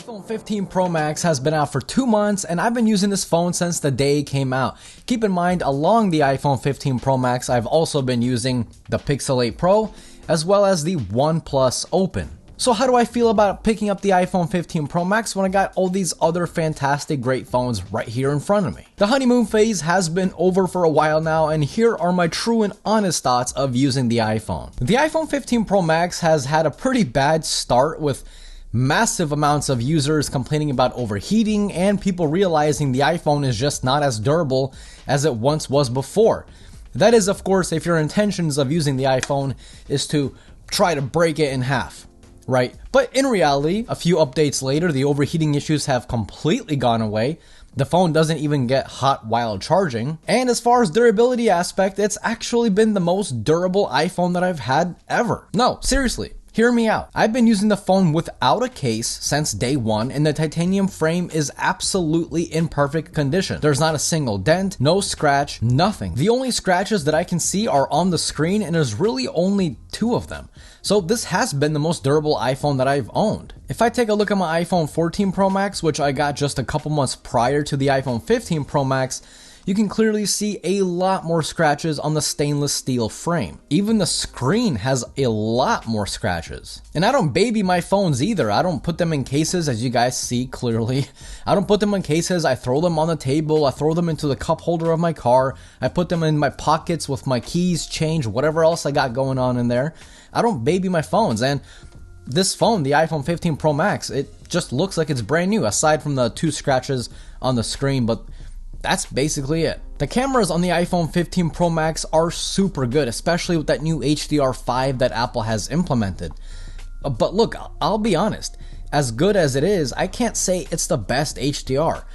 iPhone 15 Pro Max has been out for 2 months and I've been using this phone since the day it came out. Keep in mind, along the iPhone 15 Pro Max, I've also been using the Pixel 8 Pro as well as the OnePlus Open. So how do I feel about picking up the iPhone 15 Pro Max when I got all these other fantastic great phones right here in front of me? The honeymoon phase has been over for a while now, and here are my true and honest thoughts of using the iPhone. The iPhone 15 Pro Max has had a pretty bad start with massive amounts of users complaining about overheating and people realizing the iPhone is just not as durable as it once was before. That is, of course, if your intentions of using the iPhone is to try to break it in half, right? But in reality, a few updates later, the overheating issues have completely gone away. The phone doesn't even get hot while charging. And as far as durability aspect, it's actually been the most durable iPhone that I've had ever. No, seriously. Hear me out. I've been using the phone without a case since day one, and the titanium frame is absolutely in perfect condition. There's not a single dent, no scratch, nothing. The only scratches that I can see are on the screen, and there's really only 2 of them. So this has been the most durable iPhone that I've owned. If I take a look at my iPhone 14 Pro Max, which I got just a couple months prior to the iPhone 15 Pro Max, you can clearly see a lot more scratches on the stainless steel frame. Even the screen has a lot more scratches. And I don't baby my phones either. I don't put them in cases, as you guys see clearly. I don't put them in cases. I throw them on the table. I throw them into the cup holder of my car. I put them in my pockets with my keys, change, whatever else I got going on in there. I don't baby my phones. And this phone, the iPhone 15 Pro Max, it just looks like it's brand new, aside from the 2 scratches on the screen, but that's basically it. The cameras on the iPhone 15 Pro Max are super good, especially with that new HDR5 that Apple has implemented. But look, I'll be honest, as good as it is, I can't say it's the best HDR.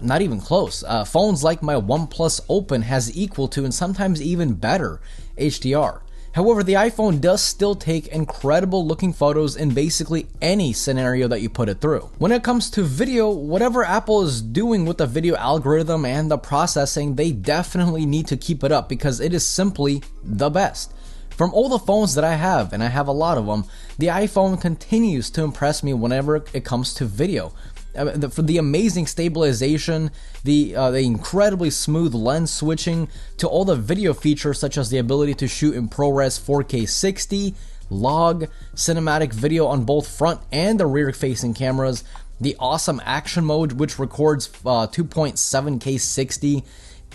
Not even close. Phones like my OnePlus Open has equal to and sometimes even better HDR. However, the iPhone does still take incredible looking photos in basically any scenario that you put it through. When it comes to video, whatever Apple is doing with the video algorithm and the processing, they definitely need to keep it up because it is simply the best. From all the phones that I have, and I have a lot of them, the iPhone continues to impress me whenever it comes to video. For the amazing stabilization, the incredibly smooth lens switching, to all the video features such as the ability to shoot in ProRes 4K 60, log, cinematic video on both front and the rear facing cameras, the awesome action mode which records 2.7K 60,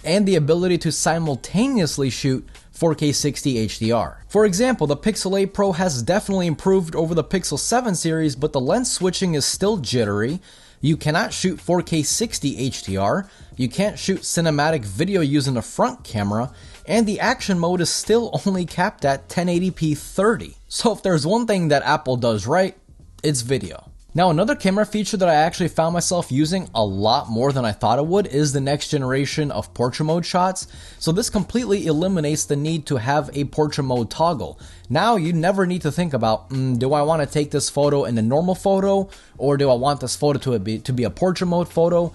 and the ability to simultaneously shoot 4K 60 HDR. For example, the Pixel 8 Pro has definitely improved over the Pixel 7 series, but the lens switching is still jittery. You cannot shoot 4K 60 HDR, you can't shoot cinematic video using the front camera, and the action mode is still only capped at 1080p 30. So if there's one thing that Apple does right, it's video. Now, another camera feature that I actually found myself using a lot more than I thought it would is the next generation of portrait mode shots. So this completely eliminates the need to have a portrait mode toggle. Now you never need to think about, do I want to take this photo in a normal photo, or do I want this photo to be a portrait mode photo?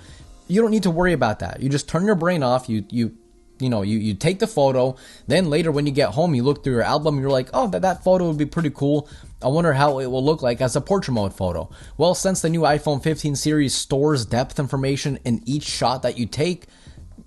You don't need to worry about that. You just turn your brain off, you take the photo, then later when you get home, you look through your album, and you're like, oh, that photo would be pretty cool. I wonder how it will look like as a portrait mode photo. Well, since the new iPhone 15 series stores depth information in each shot that you take,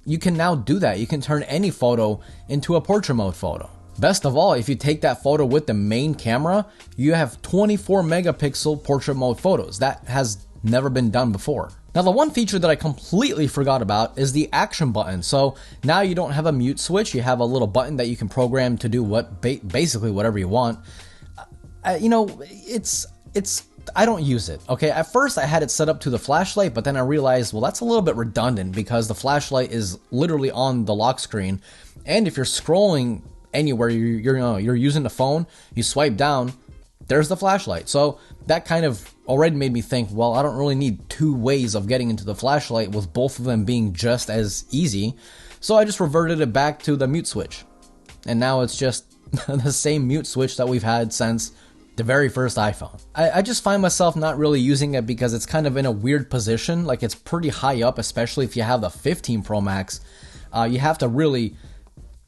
you can now do that. You can turn any photo into a portrait mode photo. Best of all, if you take that photo with the main camera, you have 24 megapixel portrait mode photos. That has never been done before. Now, the one feature that I completely forgot about is the action button. So now you don't have a mute switch. You have a little button that you can program to do basically whatever you want. I don't use it. Okay, at first I had it set up to the flashlight, but then I realized, well, that's a little bit redundant because the flashlight is literally on the lock screen, and if you're scrolling anywhere, you're using the phone, you swipe down, there's the flashlight. So that kind of already made me think, well, I don't really need 2 ways of getting into the flashlight with both of them being just as easy. So I just reverted it back to the mute switch. And now it's just the same mute switch that we've had since the very first iPhone. I just find myself not really using it because it's kind of in a weird position. Like, it's pretty high up, especially if you have the 15 Pro Max. You have to really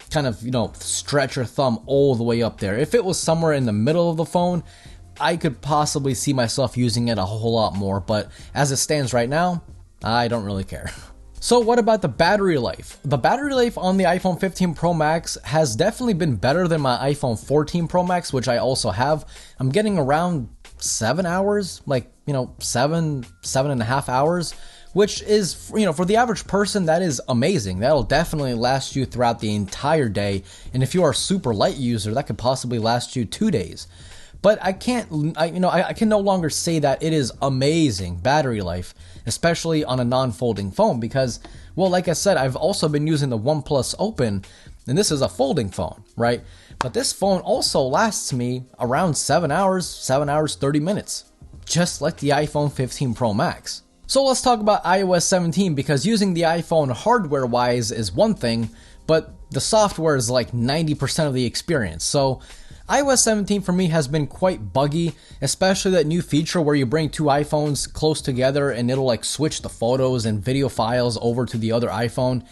kind of, stretch your thumb all the way up there. If it was somewhere in the middle of the phone, I could possibly see myself using it a whole lot more, but as it stands right now, I don't really care. So what about the battery life? The battery life on the iPhone 15 Pro Max has definitely been better than my iPhone 14 Pro Max, which I also have. I'm getting around 7 hours, like, 7.5 hours, which is, for the average person, that is amazing. That'll definitely last you throughout the entire day. And if you are a super light user, that could possibly last you 2 days. But I can no longer say that it is amazing battery life, especially on a non-folding phone, because, well, like I said, I've also been using the OnePlus Open, and this is a folding phone, right? But this phone also lasts me around 7 hours, 30 minutes, just like the iPhone 15 Pro Max. So let's talk about iOS 17, because using the iPhone hardware-wise is one thing, but the software is like 90% of the experience. So iOS 17 for me has been quite buggy, especially that new feature where you bring two iPhones close together and it'll like switch the photos and video files over to the other iPhone.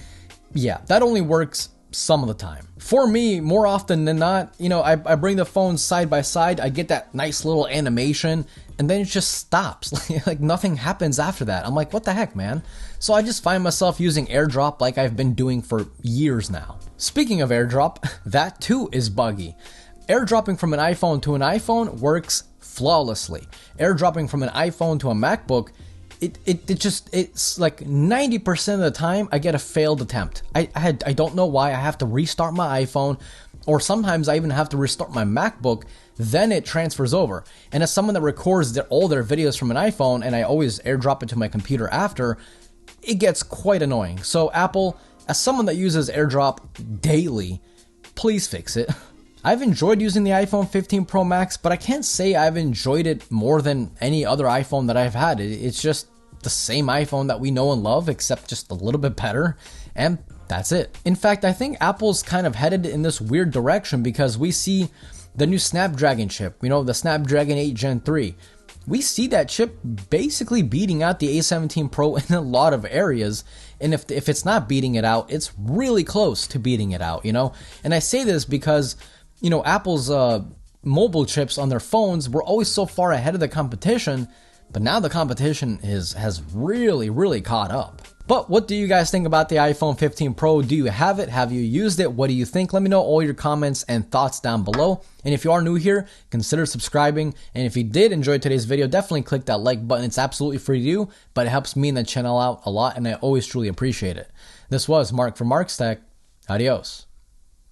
Yeah, that only works some of the time. For me, more often than not, I bring the phones side by side, I get that nice little animation, and then it just stops. Like nothing happens after that. I'm like, what the heck, man? So I just find myself using AirDrop like I've been doing for years now. Speaking of AirDrop, that too is buggy. AirDropping from an iPhone to an iPhone works flawlessly. AirDropping from an iPhone to a MacBook, it's like 90% of the time I get a failed attempt. I don't know why. I have to restart my iPhone, or sometimes I even have to restart my MacBook, then it transfers over. And as someone that records all their videos from an iPhone, and I always AirDrop it to my computer after, it gets quite annoying. So Apple, as someone that uses AirDrop daily, please fix it. I've enjoyed using the iPhone 15 Pro Max, but I can't say I've enjoyed it more than any other iPhone that I've had. It's just the same iPhone that we know and love, except just a little bit better, and that's it. In fact, I think Apple's kind of headed in this weird direction, because we see the new Snapdragon chip, the Snapdragon 8 Gen 3. We see that chip basically beating out the A17 Pro in a lot of areas, and if it's not beating it out, it's really close to beating it out, And I say this because Apple's mobile chips on their phones were always so far ahead of the competition, but now the competition has really, really caught up. But what do you guys think about the iPhone 15 Pro? Do you have it? Have you used it? What do you think? Let me know all your comments and thoughts down below. And if you are new here, consider subscribing. And if you did enjoy today's video, definitely click that like button. It's absolutely free to do, but it helps me and the channel out a lot, and I always truly appreciate it. This was Mark from Mark's Tech. Adios.